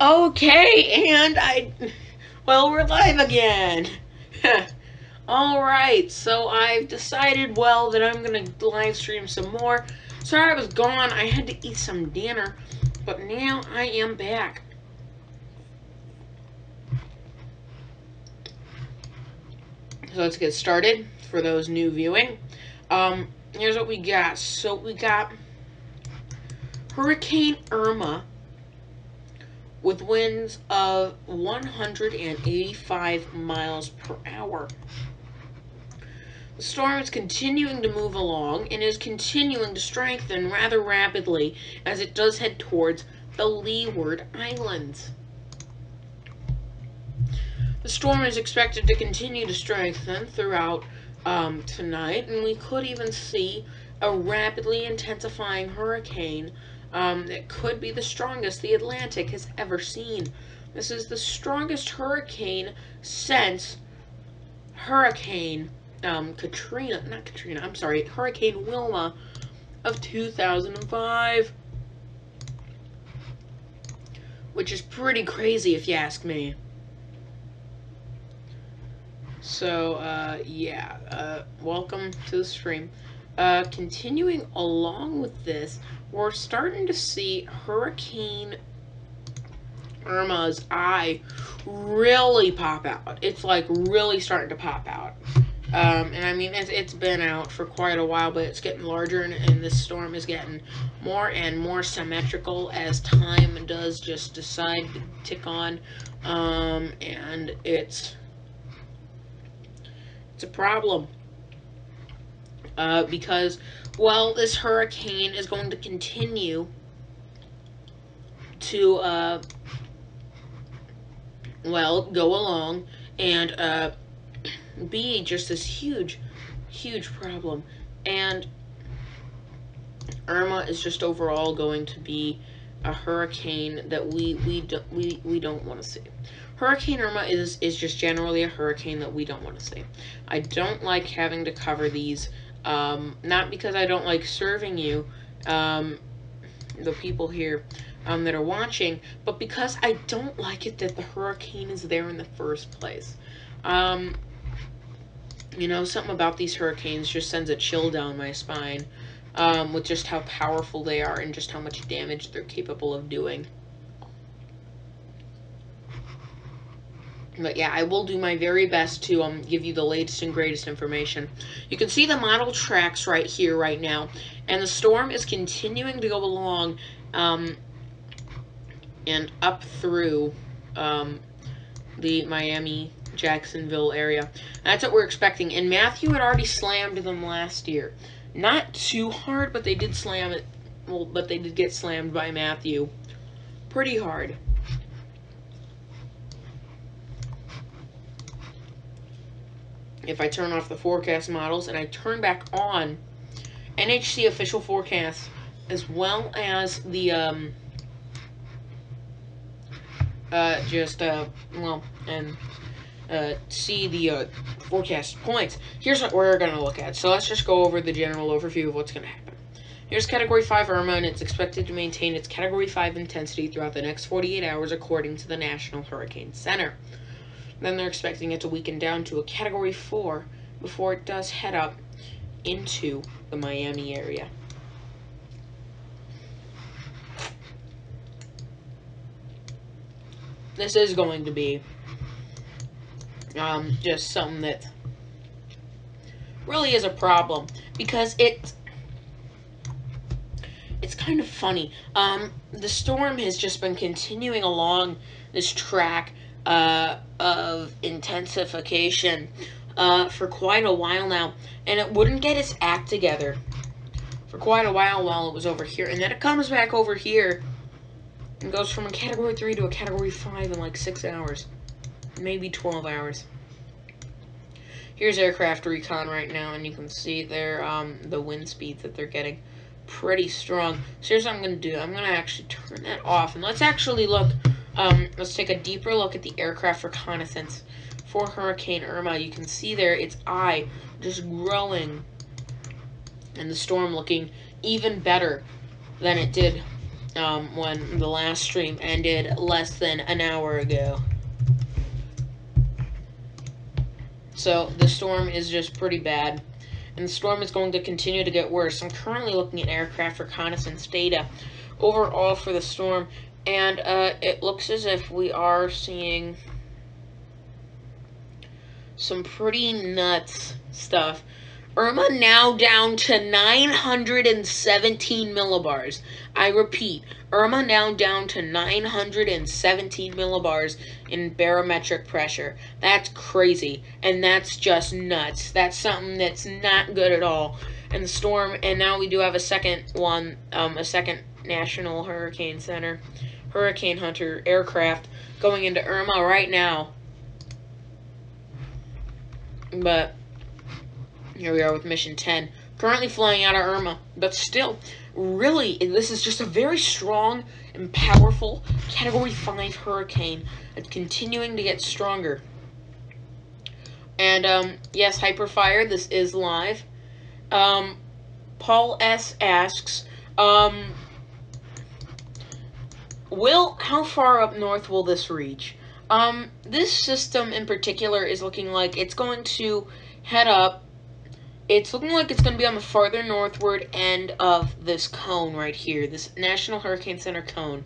Okay, and well, we're live again. Alright, so I've decided, well, that I'm gonna live stream some more. Sorry I was gone, I had to eat some dinner, but now I am back. So let's get started for those new viewing. Here's what we got. So we got Hurricane Irma with winds of 185 miles per hour. The storm is continuing to move along and is continuing to strengthen rather rapidly as it does head towards the Leeward Islands. The storm is expected to continue to strengthen throughout tonight, and we could even see a rapidly intensifying hurricane that could be the strongest the Atlantic has ever seen. This is the strongest hurricane since Hurricane Hurricane Wilma of 2005. Which is pretty crazy if you ask me. So, welcome to the stream. Continuing along with this, we're starting to see Hurricane Irma's eye really pop out. It's like really starting to pop out. And I mean, it's been out for quite a while, but it's getting larger, and this storm is getting more and more symmetrical as time does just decide to tick on. And it's a problem. Because, well, this hurricane is going to continue to, go along and, be just this huge problem. And Irma is just overall going to be a hurricane that we don't want to see. Hurricane Irma is just generally a hurricane that we don't want to see. I don't like having to cover these, not because I don't like serving you, the people here that are watching, but because I don't like it that the hurricane is there in the first place. You know, something about these hurricanes just sends a chill down my spine, with just how powerful they are and just how much damage they're capable of doing. But yeah, I will do my very best to give you the latest and greatest information. You can see the model tracks right here, right now, and the storm is continuing to go along, and up through the Miami Jacksonville area. That's what we're expecting. And Matthew had already slammed them last year. Not too hard, but they did slam it. Well, but they did get slammed by Matthew pretty hard. If I turn off the forecast models and I turn back on NHC official forecasts as well as the see the forecast points, here's what we're going to look at. So let's just go over the general overview of what's going to happen. Here's Category 5 Irma, and it's expected to maintain its Category 5 intensity throughout the next 48 hours, according to the National Hurricane Center. Then they're expecting it to weaken down to a Category 4 before it does head up into the Miami area. This is going to be just something that really is a problem, because it's kind of funny. The storm has just been continuing along this track of intensification for quite a while now, and it wouldn't get its act together for quite a while it was over here, and then it comes back over here and goes from a Category 3 to a Category 5 in like 6 hours. Maybe 12 hours. Here's aircraft recon right now, and you can see there the wind speeds that they're getting. Pretty strong. So here's what I'm going to do. I'm going to actually turn that off, and let's actually look, let's take a deeper look at the aircraft reconnaissance for Hurricane Irma. You can see there its eye just growing, and the storm looking even better than it did when the last stream ended less than an hour ago. So the storm is just pretty bad, and the storm is going to continue to get worse. I'm currently looking at aircraft reconnaissance data overall for the storm, and it looks as if we are seeing some pretty nuts stuff. Irma now down to 917 millibars. I repeat, Irma now down to 917 millibars in barometric pressure. That's crazy, and that's just nuts. That's something that's not good at all. And the storm, and now we do have a second one, a second National Hurricane Center, Hurricane Hunter aircraft going into Irma right now. But here we are with Mission 10, currently flying out of Irma, but still, really, this is just a very strong and powerful Category 5 hurricane. It's continuing to get stronger. And, yes, Hyperfire, this is live. Paul S. asks, how far up north will this reach? This system in particular is looking like it's going to head up. It's looking like it's going to be on the farther northward end of this cone right here, this National Hurricane Center cone.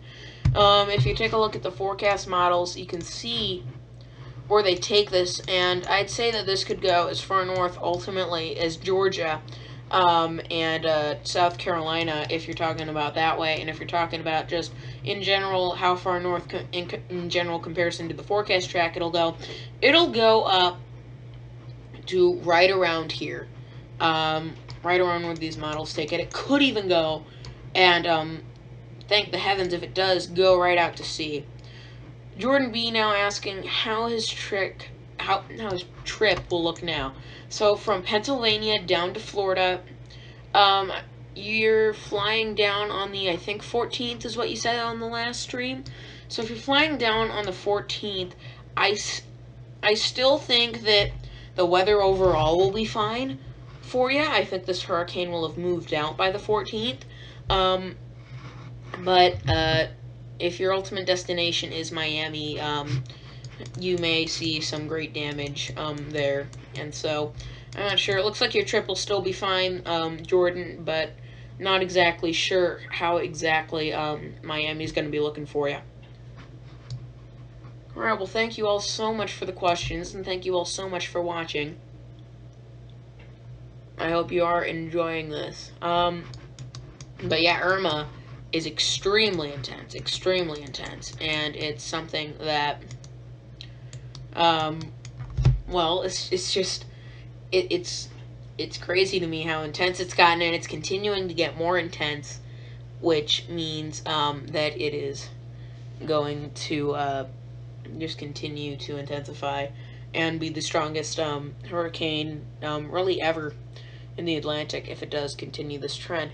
If you take a look at the forecast models, you can see where they take this, and I'd say that this could go as far north ultimately as Georgia and South Carolina, if you're talking about that way, and if you're talking about just in general how far north in general comparison to the forecast track it'll go up to right around here, right around where these models take it. It could even go, and thank the heavens if it does, go right out to sea. Jordan B now asking how his trip will look now. So from Pennsylvania down to Florida, you're flying down on the, I think 14th is what you said on the last stream. So if you're flying down on the 14th, I still think that the weather overall will be fine for you. I think this hurricane will have moved out by the 14th. But if your ultimate destination is Miami, you may see some great damage there. And so, I'm not sure. It looks like your trip will still be fine, Jordan, but not exactly sure how exactly Miami's going to be looking for you. Alright, well, thank you all so much for the questions, and thank you all so much for watching. I hope you are enjoying this. But yeah, Irma is extremely intense, and it's something that, well, it's just, it's crazy to me how intense it's gotten, and it's continuing to get more intense, which means, that it is going to, just continue to intensify and be the strongest, hurricane, really ever in the Atlantic if it does continue this trend.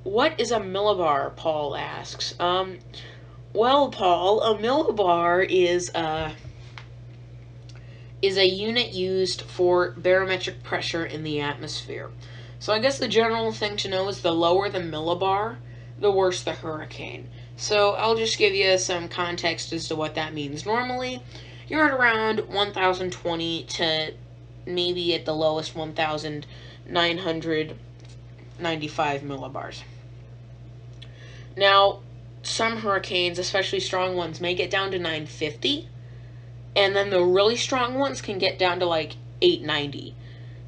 What is a millibar, Paul asks. Well, Paul, a millibar is a unit used for barometric pressure in the atmosphere. So I guess the general thing to know is the lower the millibar, the worse the hurricane. So I'll just give you some context as to what that means. Normally, you're at around 1,020 to maybe at the lowest 1,995 millibars. Now, some hurricanes, especially strong ones, may get down to 950, and then the really strong ones can get down to like 890.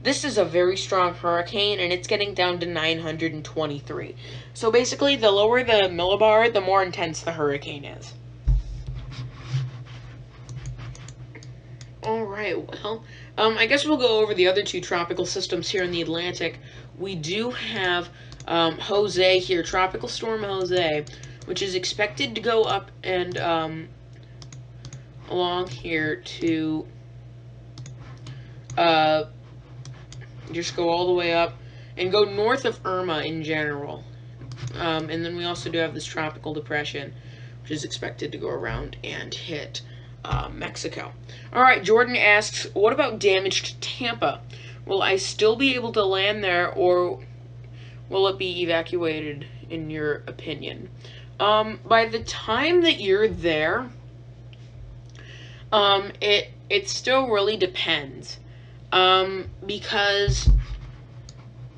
This is a very strong hurricane, and it's getting down to 923. So basically, the lower the millibar, the more intense the hurricane is. Alright, well, I guess we'll go over the other two tropical systems here in the Atlantic. We do have Jose here, Tropical Storm Jose, which is expected to go up and along here to just go all the way up and go north of Irma in general. And then we also do have this tropical depression, which is expected to go around and hit Mexico. Alright, Jordan asks, what about damage to Tampa? Will I still be able to land there, or will it be evacuated in your opinion? By the time that you're there, it still really depends. Because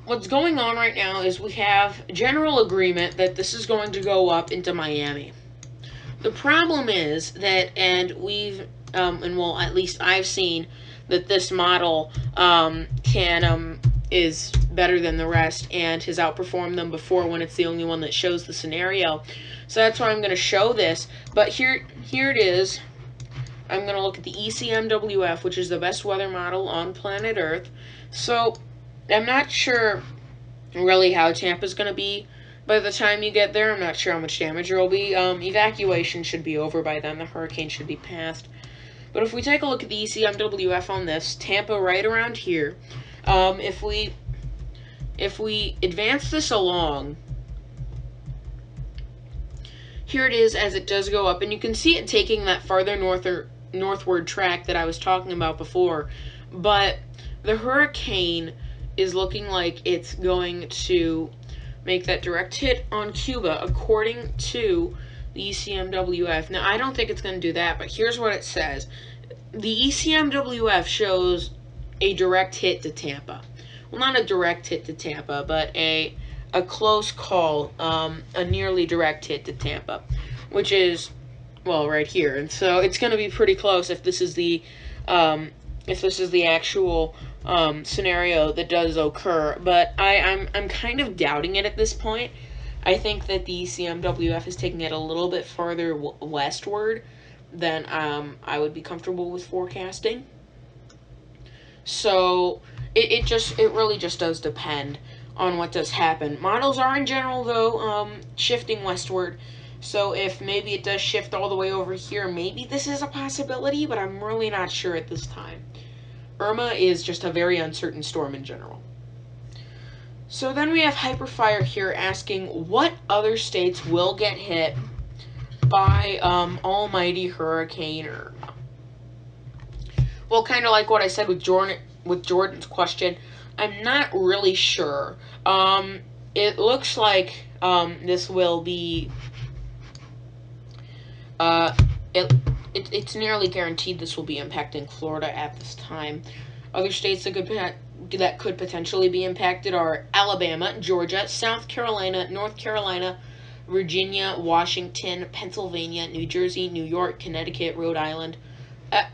what's going on right now is we have general agreement that this is going to go up into Miami. The problem is that, and we've, and well, at least I've seen that this model is better than the rest and has outperformed them before when it's the only one that shows the scenario. So that's why I'm going to show this. But here it is. I'm going to look at the ECMWF, which is the best weather model on planet Earth. So I'm not sure really how Tampa's going to be by the time you get there. I'm not sure how much damage there will be. Evacuation should be over by then. The hurricane should be past. But if we take a look at the ECMWF on this, Tampa right around here, if we advance this along, here it is as it does go up, and you can see it taking that farther northward track that I was talking about before, but the hurricane is looking like it's going to make that direct hit on Cuba, according to the ECMWF. Now, I don't think it's going to do that, but here's what it says. The ECMWF shows a direct hit to Tampa. Well, not a direct hit to Tampa, but a close call, a nearly direct hit to Tampa, which is, well, right here. And so it's going to be pretty close if this is the actual scenario that does occur. But I'm kind of doubting it at this point. I think that the ECMWF is taking it a little bit farther westward than I would be comfortable with forecasting. So it really just does depend on what does happen. Models are in general, though, shifting westward. So if maybe it does shift all the way over here, maybe this is a possibility, but I'm really not sure at this time. Irma is just a very uncertain storm in general. So then we have Hyperfire here asking what other states will get hit by almighty Hurricane Irma. Well, kind of like what I said with Jordan's question, I'm not really sure. It looks like this will be it's nearly guaranteed this will be impacting Florida at this time. Other states that could potentially be impacted are Alabama, Georgia, South Carolina, North Carolina, Virginia, Washington, Pennsylvania, New Jersey, New York, Connecticut, Rhode Island,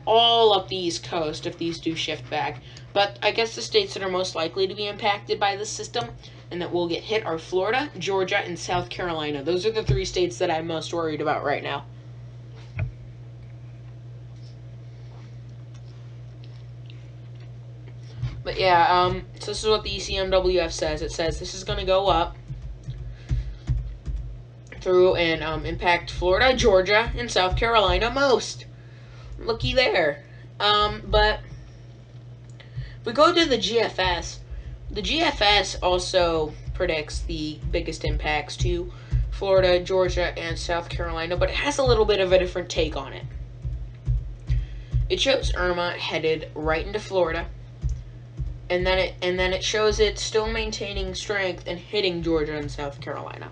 all up the East Coast if these do shift back. But I guess the states that are most likely to be impacted by this system and that will get hit are Florida, Georgia, and South Carolina. Those are the three states that I'm most worried about right now. But yeah, so this is what the ECMWF says. It says this is going to go up through and impact Florida, Georgia, and South Carolina most. Looky there. But if we go to the GFS also predicts the biggest impacts to Florida, Georgia, and South Carolina, but it has a little bit of a different take on it. It shows Irma headed right into Florida, and then it shows it still maintaining strength and hitting Georgia and South Carolina.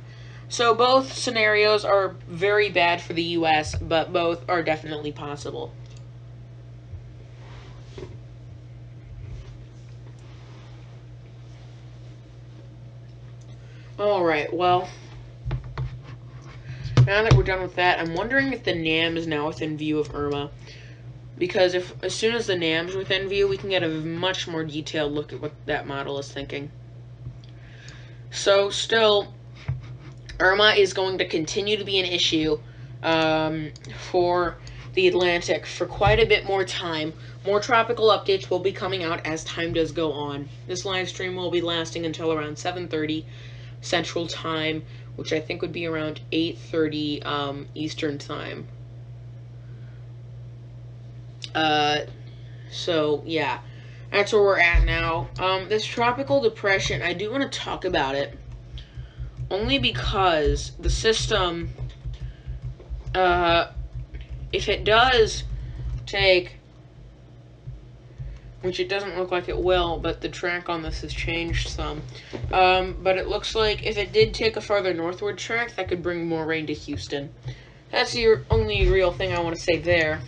So both scenarios are very bad for the U.S., but both are definitely possible. Alright, well, now that we're done with that, I'm wondering if the NAM is now within view of Irma. Because as soon as the NAM's within view, we can get a much more detailed look at what that model is thinking. So, still, Irma is going to continue to be an issue for the Atlantic for quite a bit more time. More tropical updates will be coming out as time does go on. This live stream will be lasting until around 7:30 Central Time, which I think would be around 8:30 Eastern Time. So, yeah, that's where we're at now. This tropical depression, I do want to talk about it, only because the system, if it does take which it doesn't look like it will, but the track on this has changed some. But it looks like if it did take a farther northward track, that could bring more rain to Houston. That's the only real thing I want to say there.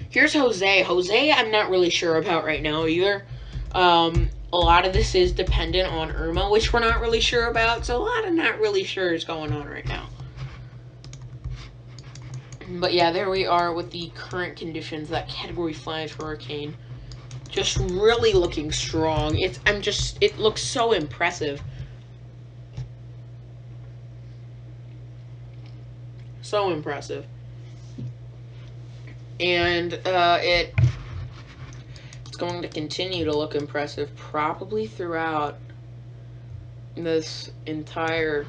Here's Jose. Jose, I'm not really sure about right now either. A lot of this is dependent on Irma, which we're not really sure about, so a lot of not really sure is going on right now. But yeah, there we are with the current conditions. That Category 5 hurricane, just really looking strong. It looks so impressive. So impressive. And it's going to continue to look impressive probably throughout this entire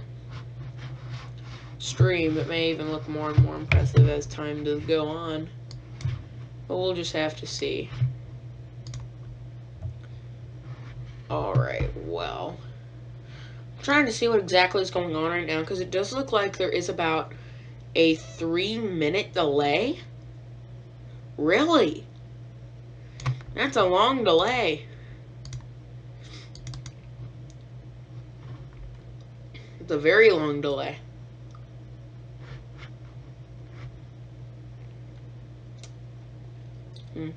stream. It may even look more and more impressive as time does go on, but we'll just have to see. Alright, well, I'm trying to see what exactly is going on right now, because it does look like there is about a 3-minute delay. Really? That's a long delay. It's a very long delay.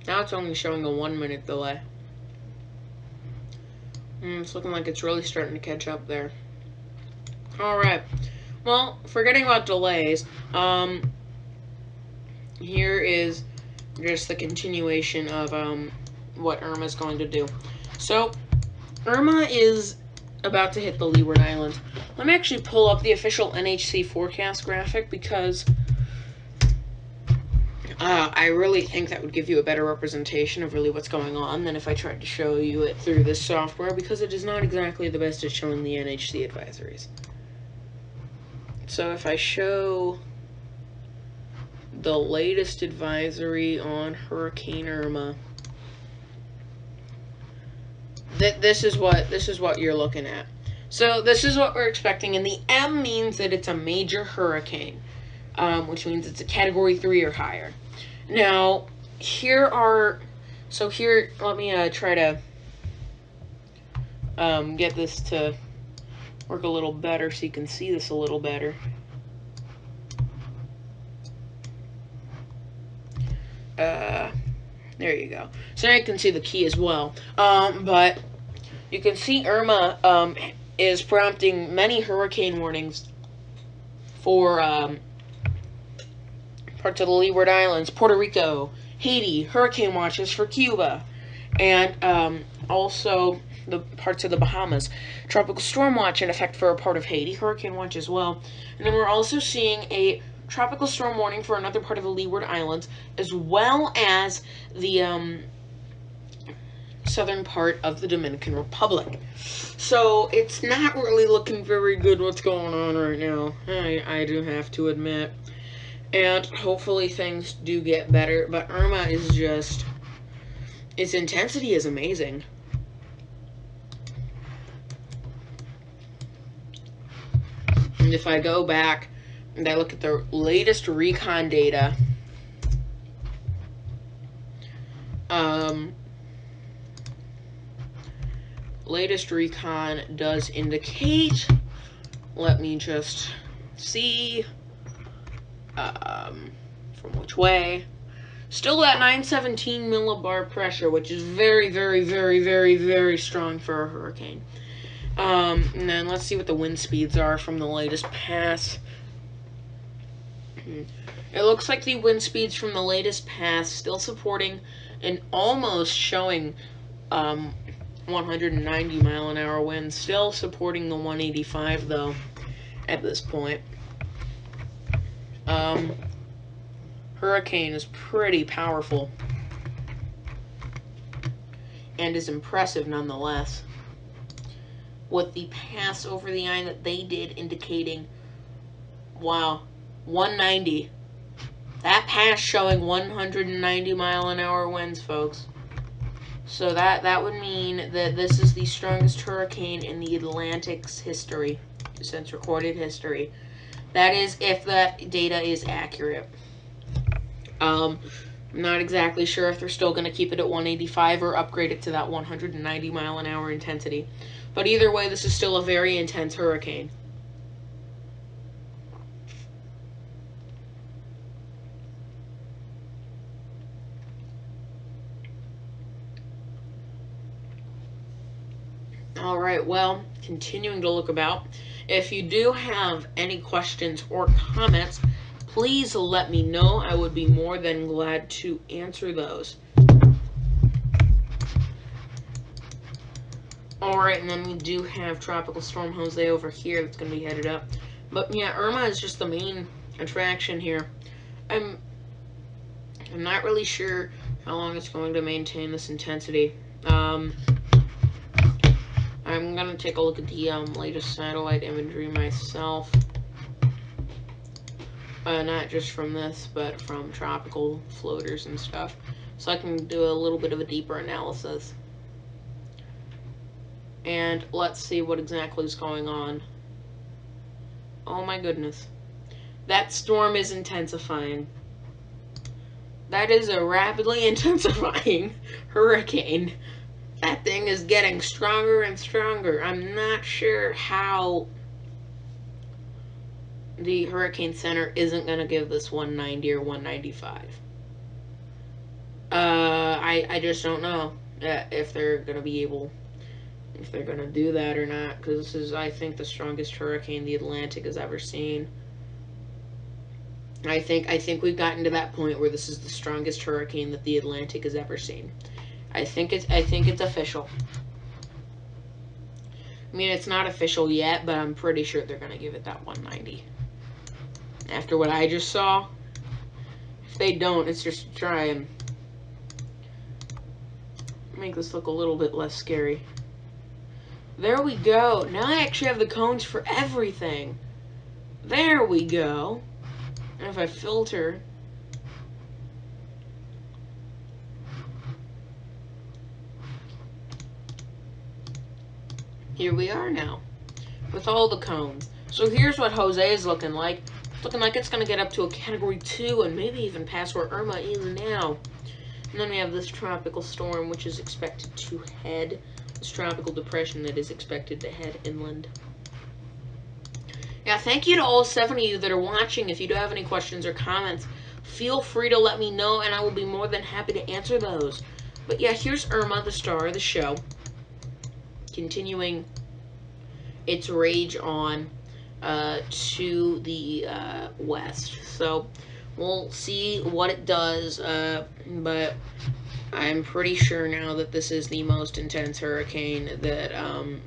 Now it's only showing a 1-minute delay. It's looking like it's really starting to catch up there. Alright. Well, forgetting about delays, here is just the continuation of what Irma's going to do. So, Irma is about to hit the Leeward Islands. Let me actually pull up the official NHC forecast graphic, because I really think that would give you a better representation of really what's going on than if I tried to show you it through this software, because it is not exactly the best at showing the NHC advisories. So if I show the latest advisory on Hurricane Irma, this is what you're looking at. So this is what we're expecting, and the M means that it's a major hurricane, which means it's a Category 3 or higher. Now, let me try to get this to work a little better so you can see this a little better. There you go. So now you can see the key as well. But you can see Irma is prompting many hurricane warnings for parts of the Leeward Islands, Puerto Rico, Haiti, hurricane watches for Cuba, and also the parts of the Bahamas. Tropical storm watch in effect for a part of Haiti, hurricane watch as well. And then we're also seeing a tropical storm warning for another part of the Leeward Islands, as well as the southern part of the Dominican Republic. So it's not really looking very good what's going on right now, I do have to admit. And hopefully things do get better, but Irma is just, its intensity is amazing. And if I go back and I look at the latest recon data, latest recon does indicate, let me just see, from which way, still at 917 millibar pressure, which is very, very, very, very, very strong for a hurricane. And then let's see what the wind speeds are from the latest pass. It looks like the wind speeds from the latest pass still supporting and almost showing 190 mile an hour winds, still supporting the 185 though at this point. Hurricane is pretty powerful and is impressive nonetheless, with the pass over the eye that they did indicating, wow, 190. That pass showing 190 mile an hour winds, folks. So that would mean that this is the strongest hurricane in the Atlantic's history, since recorded history. That is if that data is accurate. I'm not exactly sure if they're still going to keep it at 185 or upgrade it to that 190 mile an hour intensity. But either way, this is still a very intense hurricane. Alright, well, continuing to look about. If you do have any questions or comments, please let me know. I would be more than glad to answer those. Alright, and then we do have Tropical Storm Jose over here that's going to be headed up. But yeah, Irma is just the main attraction here. I'm not really sure how long it's going to maintain this intensity. I'm going to take a look at the latest satellite imagery myself. Not just from this, but from tropical floaters and stuff. So I can do a little bit of a deeper analysis. And let's see what exactly is going on. Oh my goodness. That storm is intensifying. That is a rapidly intensifying hurricane. That thing is getting stronger and stronger. I'm not sure how the Hurricane Center isn't going to give this 190 or 195. I just don't know if they're going to be able, if they're going to do that or not, because this is, I think, the strongest hurricane the Atlantic has ever seen. I think we've gotten to that point where this is the strongest hurricane that the Atlantic has ever seen. I think it's official. I mean, it's not official yet, but I'm pretty sure they're going to give it that 190. After what I just saw, if they don't, it's just to try and make this look a little bit less scary. There we go. Now I actually have the cones for everything. There we go. And if I filter, here we are now, with all the cones. So here's what Jose is looking like. It's looking like it's going to get up to a Category 2 and maybe even past where Irma is now. And then we have this tropical storm, which is expected to head, this tropical depression that is expected to head inland. Yeah, thank you to all 7 of you that are watching. If you do have any questions or comments, feel free to let me know, and I will be more than happy to answer those. But yeah, here's Irma, the star of the show, continuing its rage on to the west. So we'll see what it does, but I'm pretty sure now that this is the most intense hurricane that,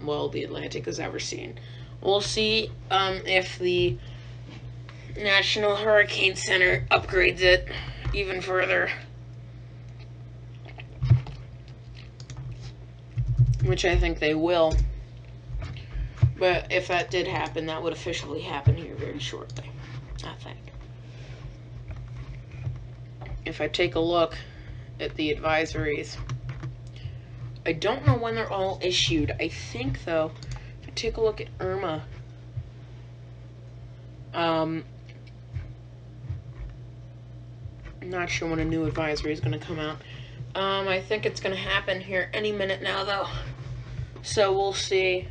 well, the Atlantic has ever seen. We'll see if the National Hurricane Center upgrades it even further, which I think they will. But if that did happen, that would officially happen here very shortly, I think. If I take a look at the advisories, I don't know when they're all issued. I think, though, if I take a look at Irma, I'm not sure when a new advisory is going to come out. I think it's going to happen here any minute now, though. So we'll see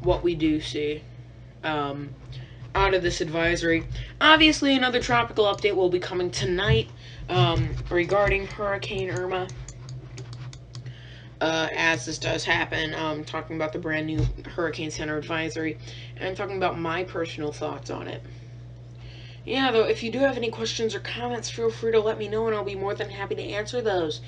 what we do see out of this advisory. Obviously, another tropical update will be coming tonight regarding Hurricane Irma. As this does happen, talking about the brand new Hurricane Center advisory, and talking about my personal thoughts on it. Yeah, though, if you do have any questions or comments, feel free to let me know, and I'll be more than happy to answer those.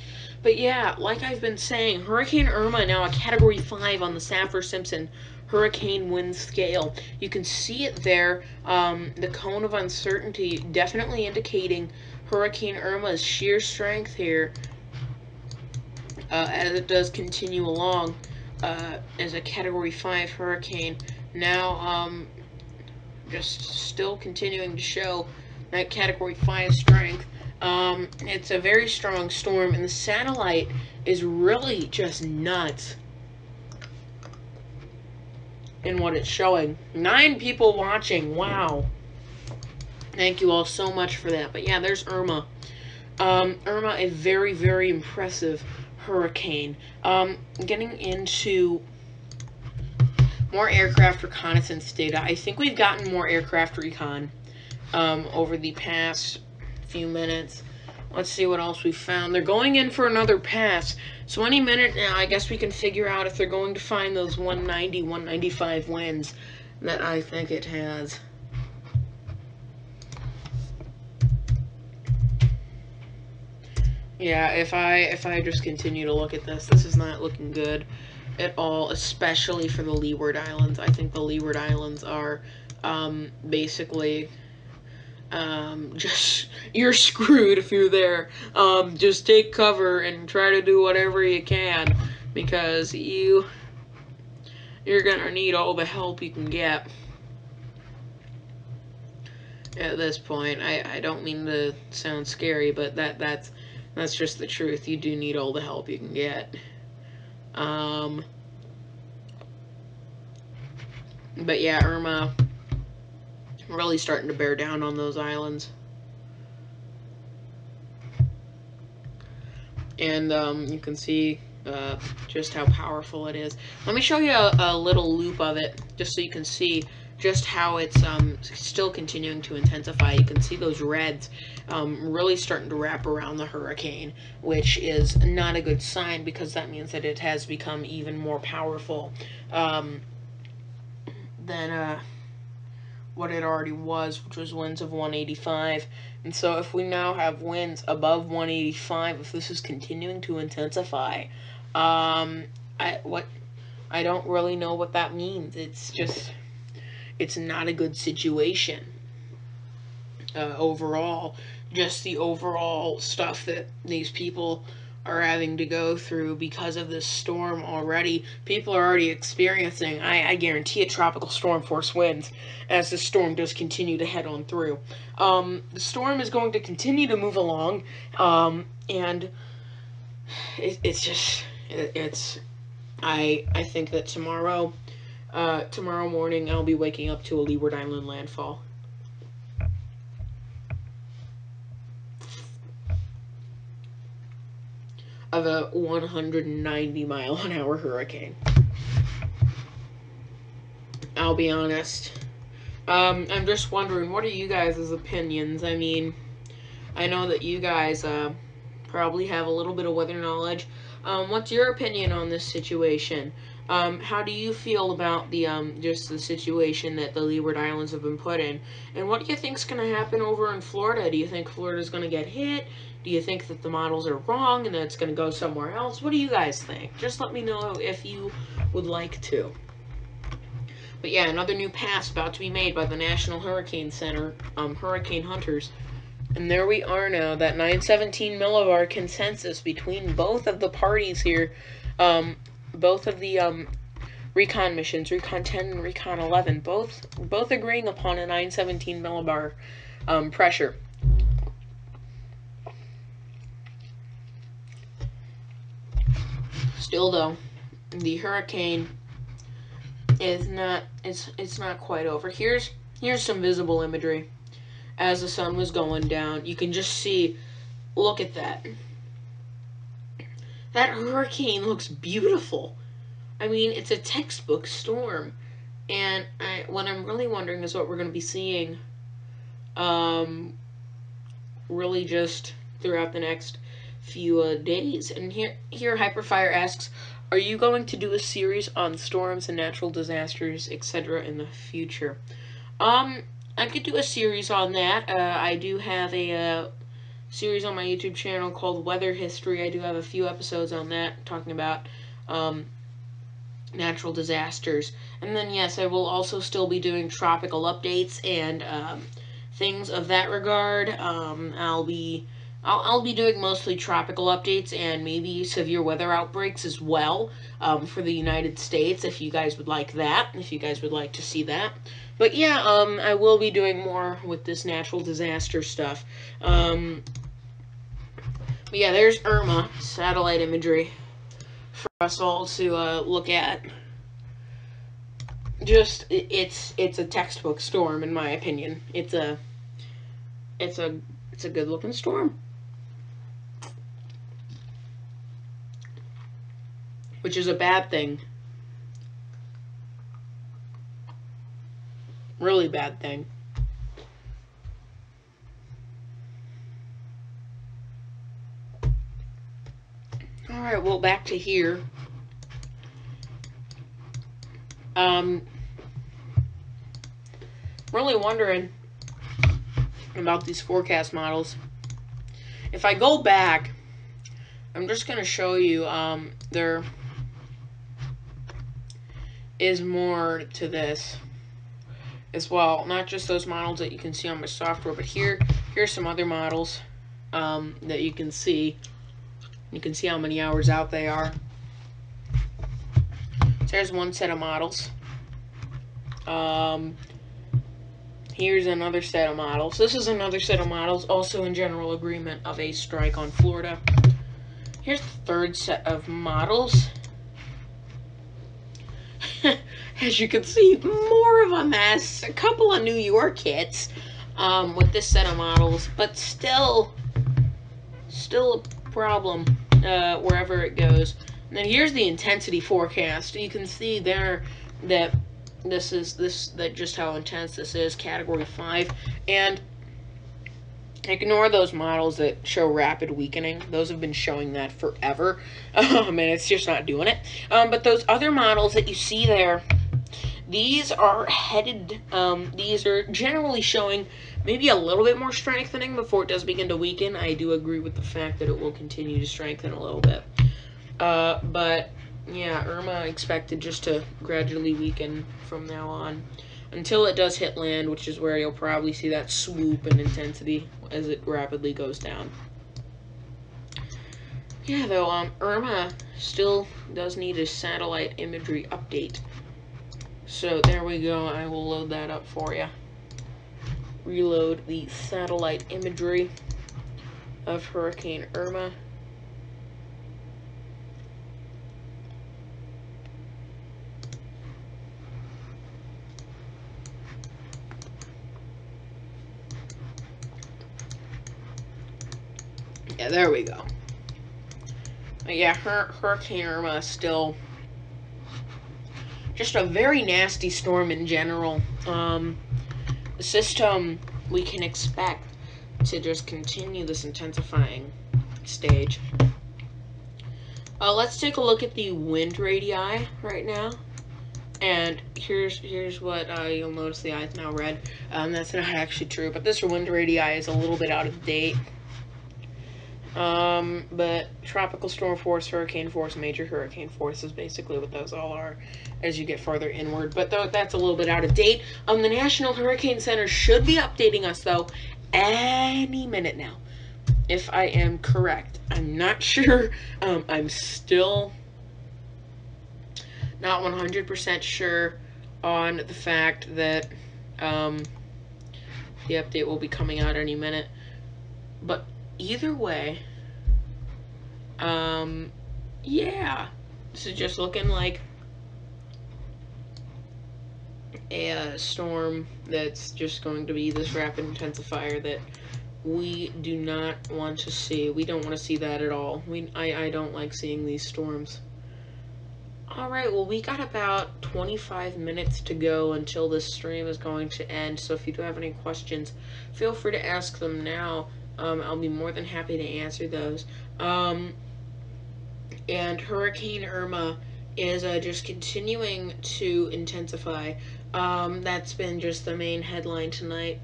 But yeah, like I've been saying, Hurricane Irma now a Category 5 on the Saffir-Simpson Hurricane Wind Scale. You can see it there, the cone of uncertainty, definitely indicating Hurricane Irma's sheer strength here, as it does continue along as a Category 5 hurricane. Now, just still continuing to show that Category 5 strength. It's a very strong storm, and the satellite is really just nuts in what it's showing. 9 people watching. Wow. Thank you all so much for that. But yeah, there's Irma. Irma, a very, very impressive hurricane. Getting into more aircraft reconnaissance data. I think we've gotten more aircraft recon over the past few minutes. Let's see what else we found. They're going in for another pass. So any minute now, I guess we can figure out if they're going to find those 190, 195 winds that I think it has. Yeah, if I just continue to look at this is not looking good at all, especially for the Leeward Islands. I think the Leeward Islands are basically just, you're screwed if you're there. Just take cover and try to do whatever you can, because you're gonna need all the help you can get at this point. I don't mean to sound scary, but that's just the truth. You do need all the help you can get. But yeah, Irma really starting to bear down on those islands. And you can see just how powerful it is. Let me show you a little loop of it, just so you can see just how it's still continuing to intensify. You can see those reds really starting to wrap around the hurricane, which is not a good sign, because that means that it has become even more powerful than what it already was, which was winds of 185. And so if we now have winds above 185, if this is continuing to intensify, I don't really know what that means. It's not a good situation overall. Just the overall stuff that these people are having to go through because of this storm already. People are already experiencing, I guarantee it, tropical storm force winds as the storm does continue to head on through. The storm is going to continue to move along, and I think that tomorrow morning I'll be waking up to a Leeward Island landfall. Of a 190-mile-an-hour hurricane. I'll be honest. I'm just wondering, what are you guys' opinions? I mean, I know that you guys probably have a little bit of weather knowledge. What's your opinion on this situation? How do you feel about the just the situation that the Leeward Islands have been put in? And what do you think's going to happen over in Florida? Do you think Florida's going to get hit? Do you think that the models are wrong and that it's going to go somewhere else? What do you guys think? Just let me know if you would like to. But yeah, another new pass about to be made by the National Hurricane Center, hurricane hunters. And there we are now, that 917 millibar consensus between both of the parties here. Both of the recon missions, Recon 10 and Recon 11, both agreeing upon a 917 millibar pressure. Still though, the hurricane is not, it's not quite over. Here's some visible imagery as the sun was going down. You can just see, look at that. That hurricane looks beautiful. I mean, it's a textbook storm. And what I'm really wondering is what we're going to be seeing really just throughout the next few days. And here Hyperfire asks, are you going to do a series on storms and natural disasters, etc. in the future? I could do a series on that. I do have a series on my YouTube channel called Weather History. I do have a few episodes on that talking about natural disasters. And then yes, I will also still be doing tropical updates and things of that regard. I'll be doing mostly tropical updates and maybe severe weather outbreaks as well for the United States, if you guys would like that, if you guys would like to see that. But yeah, I will be doing more with this natural disaster stuff. But yeah, there's Irma, satellite imagery for us all to look at. Just, it's a textbook storm, in my opinion. It's a good looking storm. which is a bad thing. Really bad thing. Alright, well, back to here. Really wondering about these forecast models. If I go back, I'm just going to show you there is more to this as well. Not just those models that you can see on my software, but here's some other models that you can see. You can see how many hours out they are. So there's one set of models. Here's another set of models. This is another set of models, also in general agreement of a strike on Florida. Here's the third set of models. As you can see, more of a mess. A couple of New York hits with this set of models, but still a problem wherever it goes. And then here's the intensity forecast. You can see there that that just how intense this is, Category 5, and ignore those models that show rapid weakening. Those have been showing that forever, and it's just not doing it. But those other models that you see there, these are headed, these are generally showing maybe a little bit more strengthening before it does begin to weaken. I do agree with the fact that it will continue to strengthen a little bit. But yeah, Irma expected just to gradually weaken from now on until it does hit land, which is where you'll probably see that swoop in intensity as it rapidly goes down. Yeah, though, Irma still does need a satellite imagery update. So there we go. I will load that up for you. Reload the satellite imagery of Hurricane Irma. Yeah, there we go. Yeah, Hurricane Irma is still just a very nasty storm in general. The system, we can expect to just continue this intensifying stage. Let's take a look at the wind radii right now. And here's what you'll notice the eye is now red. That's not actually true, but this wind radii is a little bit out of date. But tropical storm force, hurricane force, major hurricane force is basically what those all are as you get farther inward. But that's a little bit out of date. The National Hurricane Center should be updating us, though, any minute now, if I am correct. I'm not sure. I'm still not 100% sure on the fact that the update will be coming out any minute. But either way, yeah, this is just looking like a storm that's just going to be this rapid intensifier that we do not want to see. We don't want to see that at all. I don't like seeing these storms. Alright, well, we got about 25 minutes to go until this stream is going to end, so if you do have any questions, feel free to ask them now. I'll be more than happy to answer those. And Hurricane Irma is just continuing to intensify. That's been just the main headline tonight,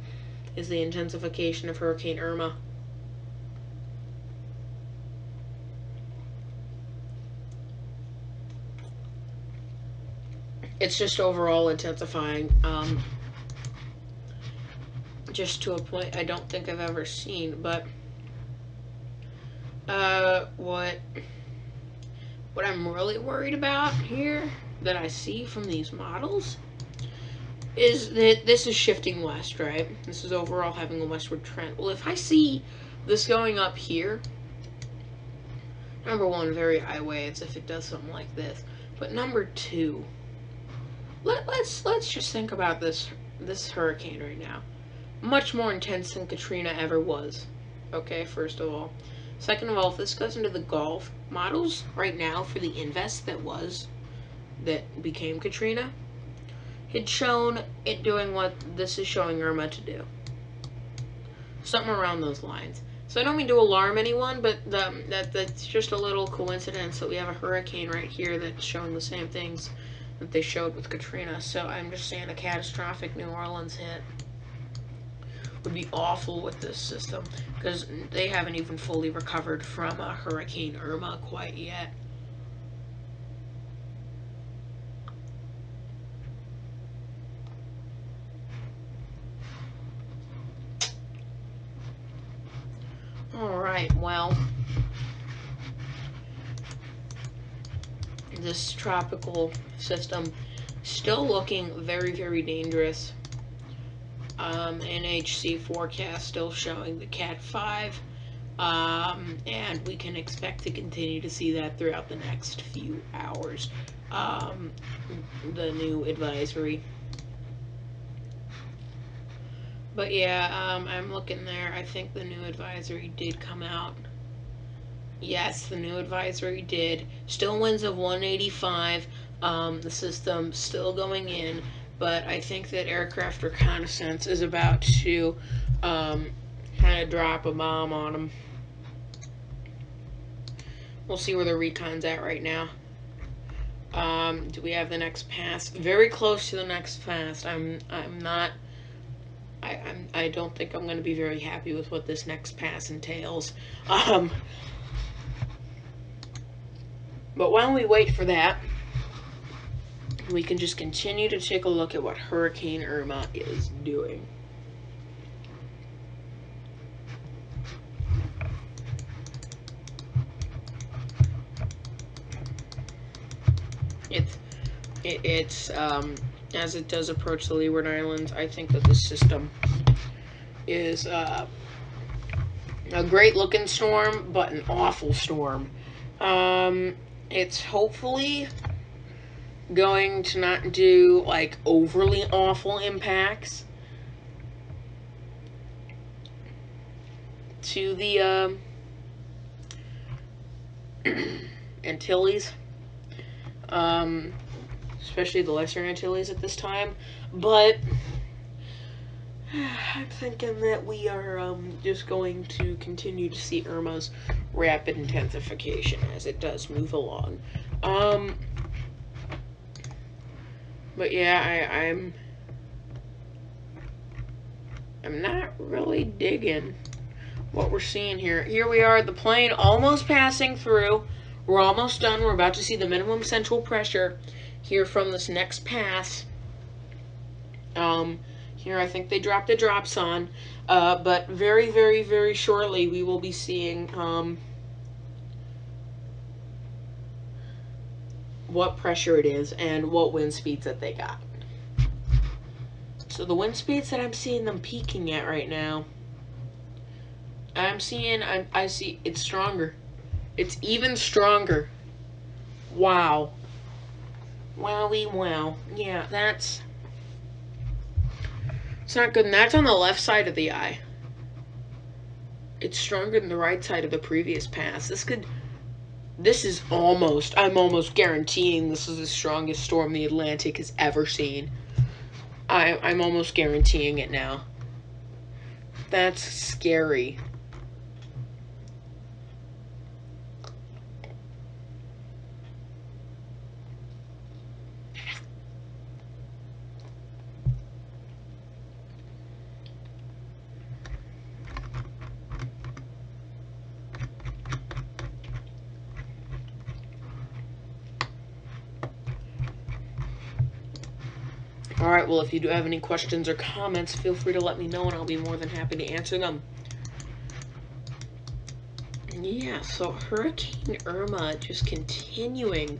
is the intensification of Hurricane Irma. It's just overall intensifying. Just to a point I don't think I've ever seen, but what I'm really worried about here that I see from these models is that this is shifting west, right? This is overall having a westward trend. Well, if I see this going up here, number one, very high waves if it does something like this. But number two, let's just think about this hurricane right now. Much more intense than Katrina ever was. Okay, first of all. Second of all, if this goes into the Gulf, models right now for the invest that became Katrina had shown it doing what this is showing Irma to do. Something around those lines. So I don't mean to alarm anyone, but that's just a little coincidence that we have a hurricane right here that's showing the same things that they showed with Katrina. So I'm just saying a catastrophic New Orleans hit would be awful with this system, because they haven't even fully recovered from Hurricane Irma quite yet. Alright, well, this tropical system still looking very, very dangerous. NHC forecast still showing the Cat 5, and we can expect to continue to see that throughout the next few hours. The new advisory. But yeah, I'm looking there. I think the new advisory did come out. Yes, the new advisory did. Still winds of 185. The system still going in. But I think that aircraft reconnaissance is about to kind of drop a bomb on them. We'll see where the recon's at right now. Do we have the next pass? Very close to the next pass. I don't think I'm going to be very happy with what this next pass entails. But while we wait for that, we can just continue to take a look at what Hurricane Irma is doing. It's as it does approach the Leeward Islands, I think that the system is a great looking storm, but an awful storm. It's hopefully going to not do like overly awful impacts to the Antilles, especially the Lesser Antilles at this time, but I'm thinking that we are just going to continue to see Irma's rapid intensification as it does move along. But yeah, I'm not really digging what we're seeing here. Here we are, the plane almost passing through. We're almost done. We're about to see the minimum central pressure here from this next pass. Here I think they dropped the drops on, but very, very, very shortly we will be seeing what pressure it is and what wind speeds that they got. So the wind speeds that I'm seeing them peaking at right now, I see it's stronger. It's even stronger. Wow. Wowie wow. Yeah, it's not good. And that's on the left side of the eye. It's stronger than the right side of the previous pass. I'm almost guaranteeing this is the strongest storm the Atlantic has ever seen. I'm almost guaranteeing it now. That's scary. Alright, well, if you do have any questions or comments, feel free to let me know and I'll be more than happy to answer them. Yeah, so Hurricane Irma just continuing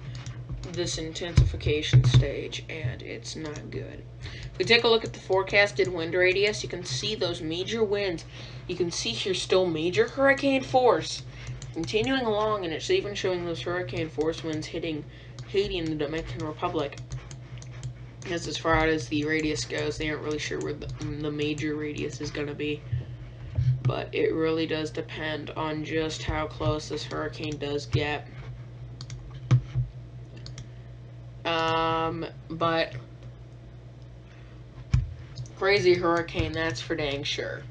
this intensification stage, and it's not good. If we take a look at the forecasted wind radius, you can see those major winds. You can see here still major hurricane force continuing along, and it's even showing those hurricane force winds hitting Haiti and the Dominican Republic. As far out as the radius goes, they aren't really sure where the major radius is going to be. but it really does depend on just how close this hurricane does get. But crazy hurricane, that's for dang sure.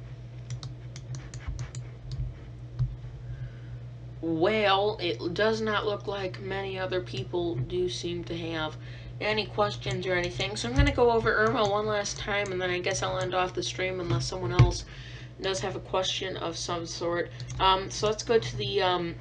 Well, it does not look like many other people do seem to have any questions or anything, so I'm going to go over Irma one last time, and then I guess I'll end off the stream unless someone else does have a question of some sort. So let's go to the,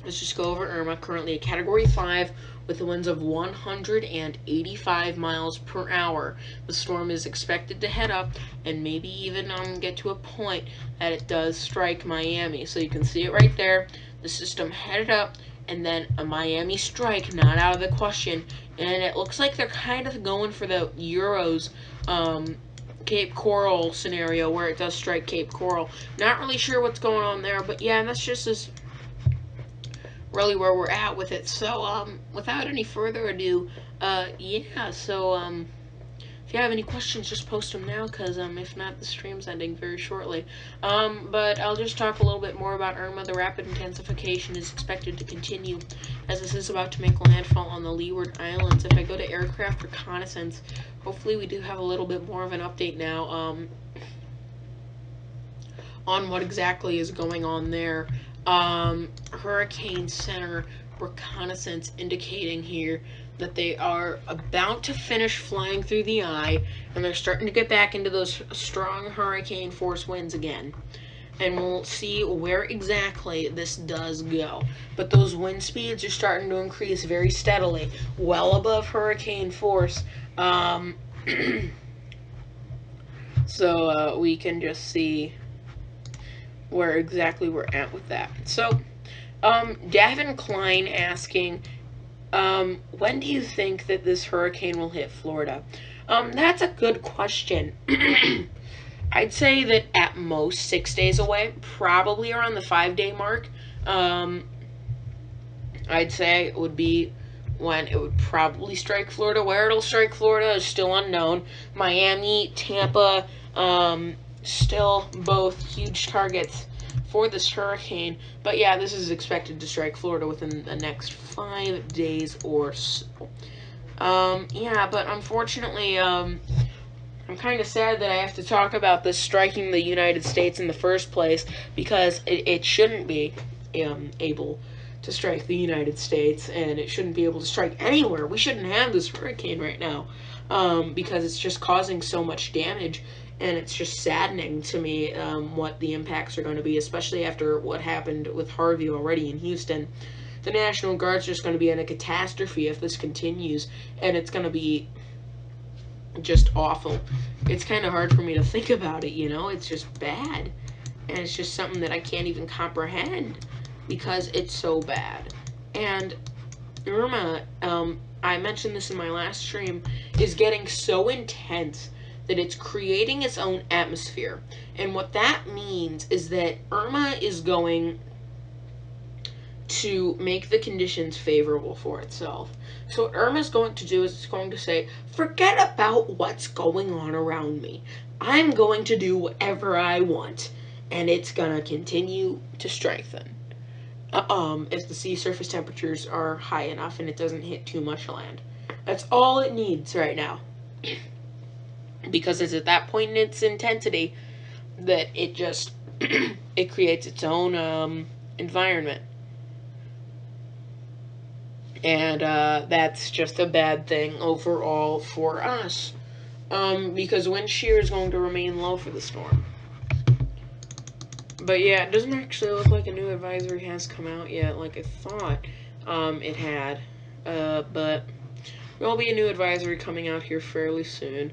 let's just go over Irma, currently a Category 5 with the winds of 185 miles per hour. The storm is expected to head up and maybe even get to a point that it does strike Miami. So you can see it right there. The system headed up, and then a Miami strike, not out of the question. And it looks like they're kind of going for the Euros Cape Coral scenario where it does strike Cape Coral. Not really sure what's going on there, but yeah, that's just really where we're at with it. So without any further ado, yeah, so if you have any questions, just post them now, because if not, the stream's ending very shortly. But I'll just talk a little bit more about Irma. The rapid intensification is expected to continue as this is about to make landfall on the Leeward Islands. If I go to aircraft reconnaissance, hopefully we do have a little bit more of an update now on what exactly is going on there. Hurricane Center reconnaissance indicating here that they are about to finish flying through the eye, and they're starting to get back into those strong hurricane force winds again. And we'll see where exactly this does go. But those wind speeds are starting to increase very steadily, well above hurricane force. So we can just see where exactly we're at with that. So, Davin Klein asking, when do you think that this hurricane will hit Florida? That's a good question. I'd say that at most 6 days away, probably around the 5-day mark. I'd say it would be when it would probably strike Florida. Where it'll strike Florida is still unknown. Miami, Tampa, still both huge targets for this hurricane. But yeah, this is expected to strike Florida within the next 5 days or so. Yeah, but unfortunately, I'm kind of sad that I have to talk about this striking the United States in the first place, because it shouldn't be able to strike the United States, and it shouldn't be able to strike anywhere. We shouldn't have this hurricane right now, because it's just causing so much damage, and it's just saddening to me what the impacts are going to be, especially after what happened with Harvey already in Houston. The National Guard's just going to be in a catastrophe if this continues, and it's going to be just awful. It's kind of hard for me to think about it, you know? It's just bad, and it's just something that I can't even comprehend, because it's so bad. And Irma, I mentioned this in my last stream, is getting so intense that it's creating its own atmosphere. And what that means is that Irma is going to make the conditions favorable for itself. So what Irma's going to do is it's going to say, forget about what's going on around me. I'm going to do whatever I want. And it's going to continue to strengthen. If the sea surface temperatures are high enough and it doesn't hit too much land. That's all it needs right now. Because it's at that point in its intensity that it just, it creates its own environment. And that's just a bad thing overall for us. Because wind shear is going to remain low for the storm. But yeah, it doesn't actually look like a new advisory has come out yet, like I thought it had. But there will be a new advisory coming out here fairly soon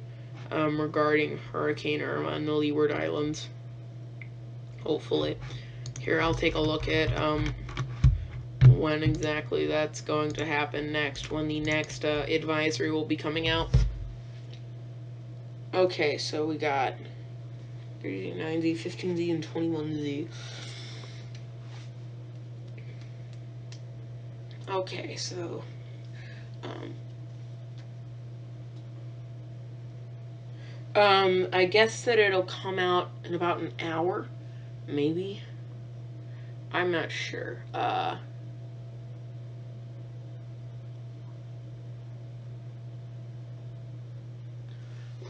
regarding Hurricane Irma and the Leeward Islands. Hopefully. Here, I'll take a look at when exactly that's going to happen next, when the next advisory will be coming out. Okay, so we got 39Z, 15Z, and 21Z. Okay, so I guess that it'll come out in about an hour. Maybe? I'm not sure.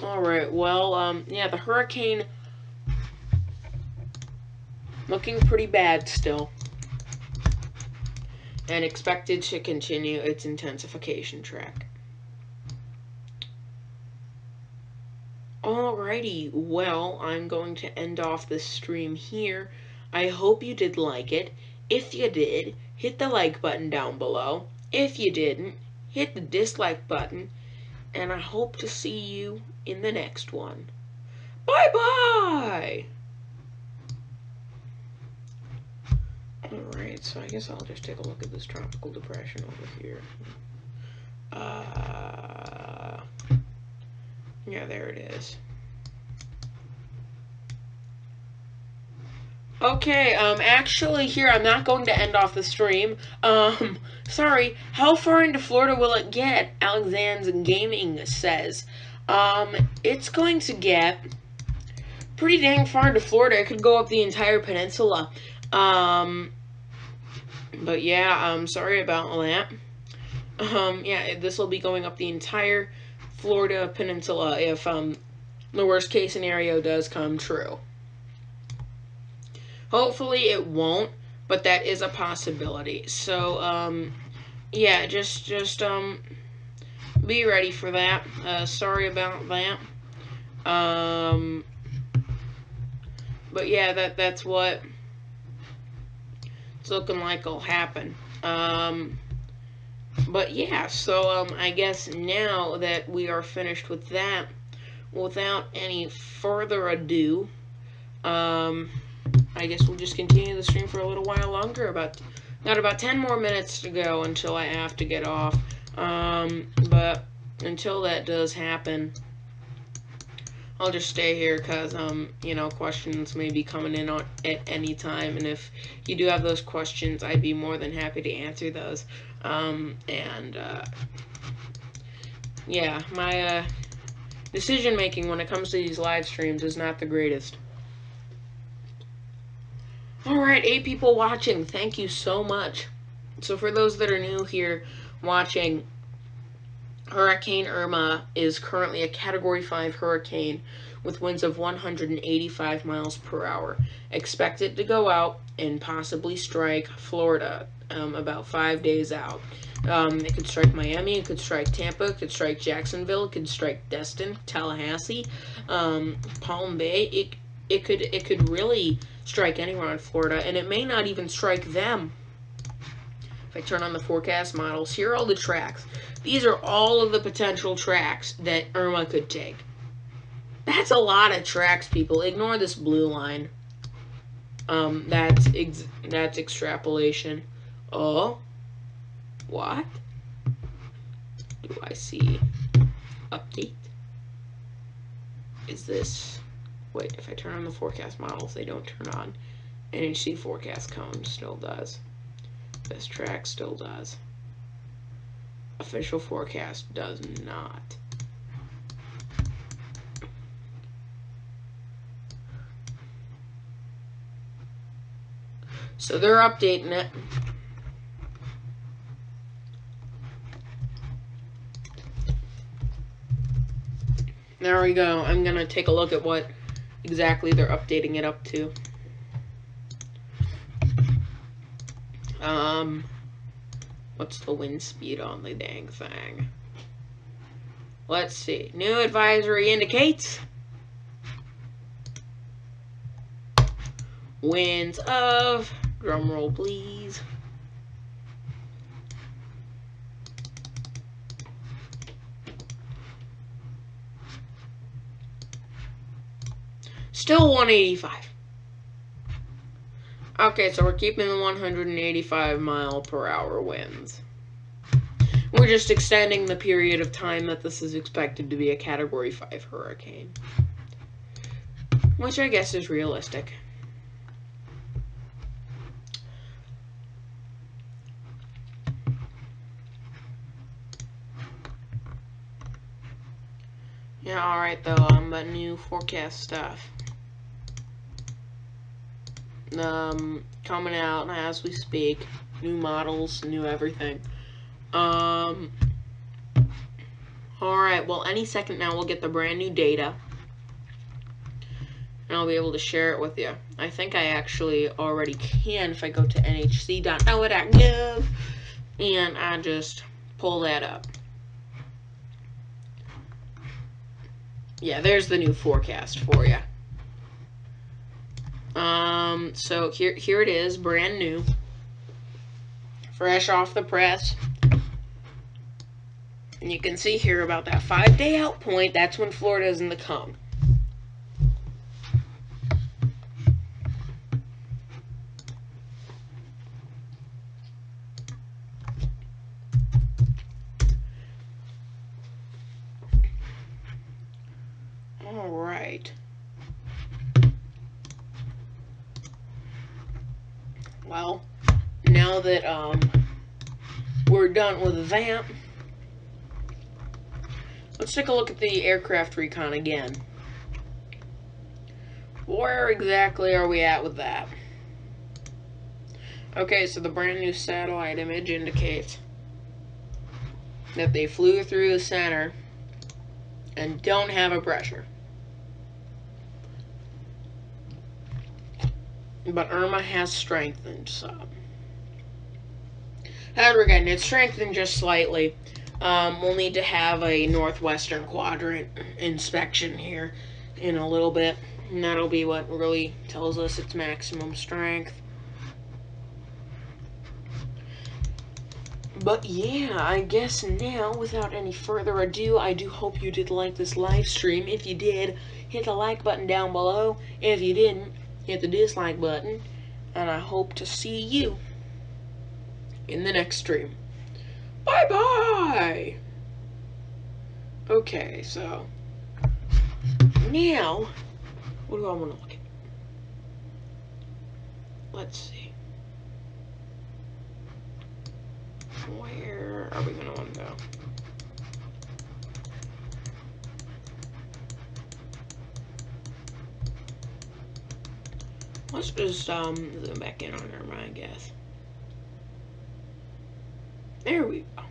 Alright, well, yeah, the hurricane looking pretty bad still. And expected to continue its intensification track. Alrighty, well, I'm going to end off this stream here. I hope you did like it. If you did, hit the like button down below. If you didn't, hit the dislike button. And I hope to see you in the next one. Bye-bye! Alright, so I guess I'll just take a look at this tropical depression over here. Yeah, there it is. Okay, actually here, I'm not going to end off the stream. Sorry, how far into Florida will it get? Alexander's Gaming says. It's going to get pretty dang far into Florida. It could go up the entire peninsula. But yeah, sorry about that. Yeah, this will be going up the entire Florida peninsula if, the worst case scenario does come true. Hopefully it won't, but that is a possibility. So, yeah, just be ready for that. Sorry about that. But yeah, that's what it's looking like will happen. But yeah, so, I guess now that we are finished with that, without any further ado, I guess we'll just continue the stream for a little while longer. Got about 10 more minutes to go until I have to get off. But until that does happen, I'll just stay here because, you know, questions may be coming in at any time. And if you do have those questions, I'd be more than happy to answer those. Yeah, my, decision making when it comes to these live streams is not the greatest. Alright, 8 people watching. Thank you so much. So for those that are new here watching, Hurricane Irma is currently a Category 5 hurricane with winds of 185 miles per hour. Expected to go out and possibly strike Florida about 5 days out. It could strike Miami, it could strike Tampa, it could strike Jacksonville, it could strike Destin, Tallahassee, Palm Bay. It could really strike anywhere in Florida, and it may not even strike them. If I turn on the forecast models, here are all the tracks. These are all of the potential tracks that Irma could take. That's a lot of tracks, people. Ignore this blue line. That's extrapolation. Oh, what? Do I see update? Is this... Wait, if I turn on the forecast models, they don't turn on. NHC forecast cone still does. This track still does. Official forecast does not. So they're updating it. There we go. I'm gonna take a look at what exactly they're updating it up to. What's the wind speed on the dang thing? Let's see. New advisory indicates winds of, drumroll please, still 185. Okay, so we're keeping the 185 mile per hour winds. We're just extending the period of time that this is expected to be a Category 5 hurricane, which I guess is realistic. Yeah, alright though, but new forecast stuff. coming out as we speak. New models, new everything. Alright, well, any second now we'll get the brand new data. And I'll be able to share it with you. I think I actually already can if I go to nhc.noaa.gov and I just pull that up. Yeah, there's the new forecast for you. So here it is, brand new, fresh off the press. And you can see here about that 5-day out point, that's when Florida is in the cone. All right. Well, now that we're done with that, let's take a look at the aircraft recon again. Where exactly are we at with that? Okay, so the brand new satellite image indicates that they flew through the center and don't have a pressure. But Irma has strengthened some. However, again, it's strengthened just slightly. We'll need to have a northwestern quadrant inspection here in a little bit. And that'll be what really tells us its maximum strength. But yeah, I guess now, without any further ado, I do hope you did like this live stream. If you did, hit the like button down below. If you didn't, hit the dislike button. And I hope to see you in the next stream. Bye-bye! Okay, so now, what do I want to look at? Let's see. Where are we going to want to go? Let's just zoom back in on Irma, I guess. There we go.